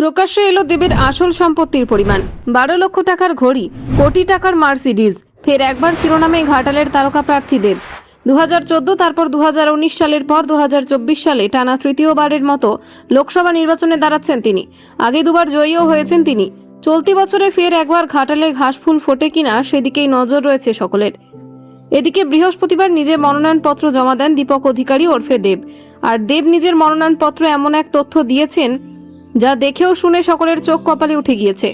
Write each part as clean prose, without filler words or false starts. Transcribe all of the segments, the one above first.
প্রকাশ্যে এলো দেবের আসল সম্পত্তির পরিমাণ। 12 লক্ষ টাকার ঘড়ি, কোটি টাকার মার্সিডিজ, ফের একবার শিরোনামে ঘাটালের তারকা প্রার্থী দেব। 2014 তারপর 2019 সালের পর 2024 সালে টানা তৃতীয়বারের মতো লোকসভা নির্বাচনে দাঁড়াচ্ছেন তিনি। আগে দুবার জয়ীও হয়েছেন তিনি। চলতি বছরে ফের একবার ঘাটালে ঘাসফুল ফোটে কিনা সেদিকেই নজর রয়েছে সকলের। এদিকে বৃহস্পতিবার নিজের মনোনয়নপত্র জমা দেন দীপক অধিকারী ওরফে দেব। আর দেব নিজের মনোনয়নপত্র এমন এক তথ্য দিয়েছেন যা দেখেও শুনে সকলের চোখ কপালে উঠে গিয়েছে।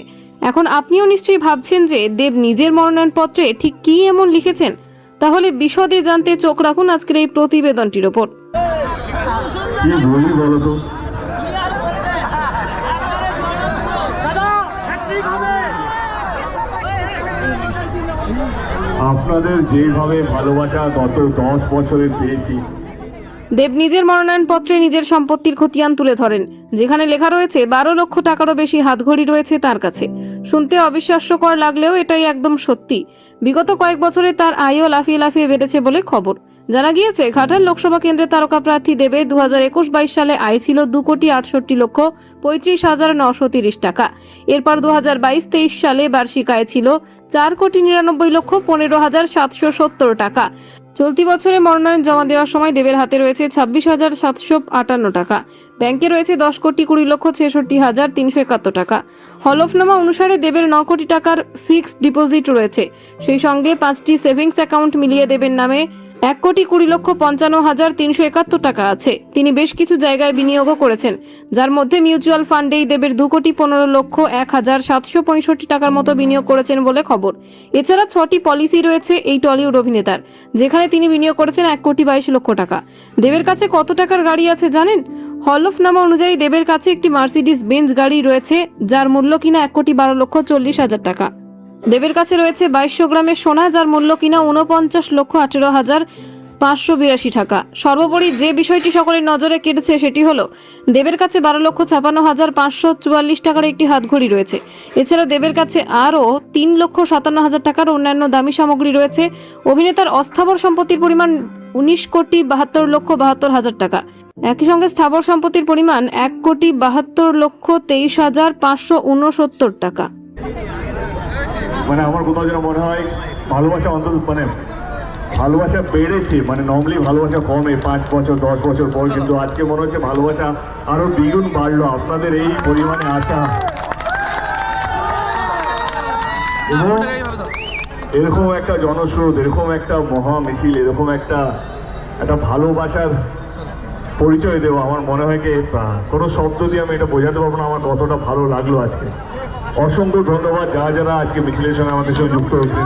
এখন আপনিও নিশ্চয়ই ভাবছেন যে দেব নিজের মনোনয়নপত্রে ঠিক কী এমন লিখেছেন। তাহলে বিশদে জানতে চোখ রাখুন আজকের এই প্রতিবেদনটির ওপর। আপনাদের যেভাবে ভালোবাসা গত 10 বছরে পেয়েছি। দেব নিজের মনোনয়নপত্রে নিজের সম্পত্তির খতিয়ান তুলে ধরেন, যেখানে লেখা রয়েছে 12 লক্ষ টাকারও বেশি হাতঘড়ি রয়েছে তার কাছে। শুনতে অবিশ্বাস্যকর লাগলেও এটাই একদম সত্যি। বিগত কয়েক বছরে তার আয়ও লাফিয়ে লাফিয়ে বেড়েছে বলে খবর। জানা গিয়েছে, ঘাটাল লোকসভা কেন্দ্রে তারকা প্রার্থী দেবের 2021-22 সালে আয় ছিল 2,68,35,930 টাকা। এরপর 2022-23 সালে বার্ষিক আয় ছিল 4,99,15,770 টাকা। চলতি বছরে মনোনয়ন জমা দেওয়ার সময় দেবের হাতে রয়েছে 26,758 টাকা। ব্যাংকে রয়েছে 10,20,66,371 টাকা। হলফনামা অনুসারে দেবের 9 কোটি টাকার ফিক্সড ডিপোজিট রয়েছে। সেই সঙ্গে 5টি সেভিংস অ্যাকাউন্ট মিলিয়ে দেবের নামে 1,55,371 টাকা আছে। তিনি বেশ কিছু জায়গায় বিনিয়োগও করেছেন, যার মধ্যে মিউচুয়াল ফান্ডেই দেবের 2,15,01,765 টাকার মতো বিনিয়োগ করেছেন বলে খবর। এছাড়া 6টি পলিসি রয়েছে এই টলিউড অভিনেতার, যেখানে তিনি বিনিয়োগ করেছেন 1,22,00,000 টাকা। দেবের কাছে কত টাকার গাড়ি আছে জানেন? হলফনামা অনুযায়ী দেবের কাছে একটি মার্সিডিজ বেঞ্জ গাড়ি রয়েছে, যার মূল্য কিনা 1,12,40,000 টাকা। দেবের কাছে রয়েছে 2200 গ্রামের সোনা, যার মূল্য কিনা 49,18,582 টাকা। সর্বোপরি যে বিষয়টি সকলের নজরে কেটেছে সেটি হলো দেবের কাছে 12,56,544 টাকার একটি হাতঘড়ি রয়েছে। এছাড়া দেবের কাছে আরও 3,57,000 টাকার অন্যান্য দামি সামগ্রী রয়েছে। অভিনেতার অস্থাবর সম্পত্তির পরিমাণ 19,72,72,000 টাকা। একই সঙ্গে স্থাবর সম্পত্তির পরিমাণ 1,72,23,569 টাকা। মানে আমার কোথাও যেন মনে হয় ভালোবাসা অন্তত ভালোবাসা বেড়েছে। নর্মালি ভালোবাসা কমে 5 বছর 10 বছর পর, কিন্তু আজকে মনে হচ্ছে ভালোবাসা আরো দ্বিগুণ বাড়লো আপনাদের এই পরিমাণে আসা। এবং এরকম একটা জনস্রোত, এরকম একটা মহা মিছিল, এরকম একটা ভালোবাসার পরিচয় দেওয়া, আমার মনে হয় কি কোনো শব্দ দিয়ে আমি এটা বোঝাতে পারবো না আমার কতটা ভালো লাগলো আজকে। অসংখ্য ধন্যবাদ যারা যারা আজকে মিছিলের সঙ্গে আমাদের সঙ্গে যুক্ত হয়েছে।